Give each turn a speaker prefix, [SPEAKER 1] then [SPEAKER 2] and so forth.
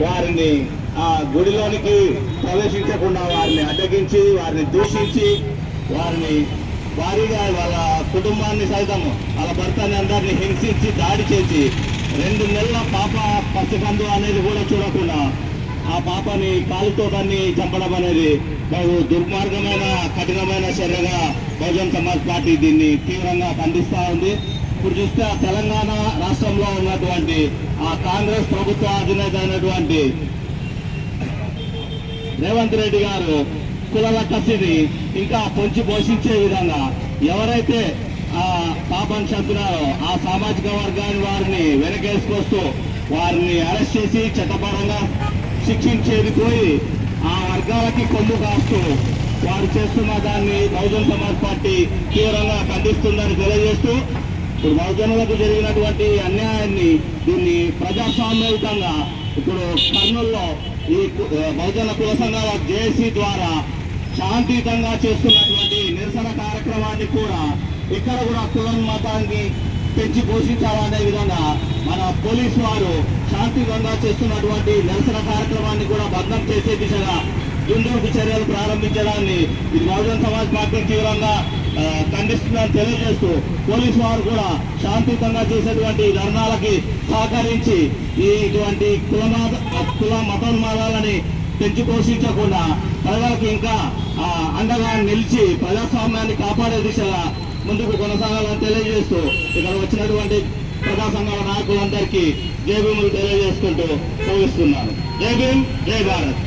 [SPEAKER 1] వారిని ఆ గుడిలోనికి ప్రవేశించకుండా వారిని అడ్డగించి వారిని దూషించి వారిని భారీగా వాళ్ళ కుటుంబాన్ని సైతం వాళ్ళ భర్తని అందరినీ హింసించి దాడి చేసి 2 నెలల పాప పసికందు అనేది కూడా చూడకుండా ఆ పాపని కాలుతోటని చంపడం అనేది బహు దుర్మార్గమైన కఠినమైన చర్యగా బహుజన్ సమాజ్ పార్టీ దీన్ని తీవ్రంగా ఖండిస్తూ ఉంది. ఇప్పుడు చూస్తే తెలంగాణ రాష్ట్రంలో ఉన్నటువంటి ఆ కాంగ్రెస్ ప్రభుత్వ అధినేత అయినటువంటి రేవంత్ రెడ్డి గారు కులాల కసిని ఇంకా పొంచి పోషించే విధంగా ఎవరైతే ఆ పాపను చంపినారో ఆ సామాజిక వర్గాన్ని వారిని వెనకేసుకొస్తూ వారిని అరెస్ట్ చేసి చట్టపరంగా శిక్షించేది పోయి ఆ వర్గాలకి కొమ్ము కాస్తూ వారు చేస్తున్న దాన్ని బహుజన్ సమాజ్ పార్టీ తీవ్రంగా ఖండిస్తుందని తెలియజేస్తూ ఇప్పుడు బహుజనులకు జరిగినటువంటి అన్యాయాన్ని దీన్ని ప్రజాస్వామ్యయుతంగా ఇప్పుడు కర్నూలులో ఈ బహుజన కుల సంఘాల జేఏసీ ద్వారా శాంతియుతంగా చేస్తున్నటువంటి నిరసన కార్యక్రమాన్ని కూడా ఇక్కడ కూడా కులం మతాన్ని పెంచి పోషించాలనే విధంగా మన పోలీసు వారు శాంతియుతంగా చేస్తున్నటువంటి నిరసన కార్యక్రమాన్ని కూడా భగ్నం చేసే దిశగా దుందుడుకు చర్యలు ప్రారంభించడాన్ని ఇది బహుజన్ సమాజ్ పార్టీ తీవ్రంగా ఖండిస్తుందని తెలియజేస్తూ పోలీసు వారు కూడా శాంతియుతంగా చేసేటువంటి ధర్నాలకి సహకరించి ఇటువంటి కుల మతోన్మాదాలని పెంచి పోషించకుండా ప్రజలకు ఇంకా అండగా నిలిచి ప్రజాస్వామ్యాన్ని కాపాడే దిశగా ముందుకు కొనసాగాలని తెలియజేస్తూ ఇక్కడ వచ్చినటువంటి ప్రజా సంఘాల నాయకులందరికీ జై భీములు తెలియజేసుకుంటూ ముగిస్తున్నాను. జై భీమ్, జై భారత్.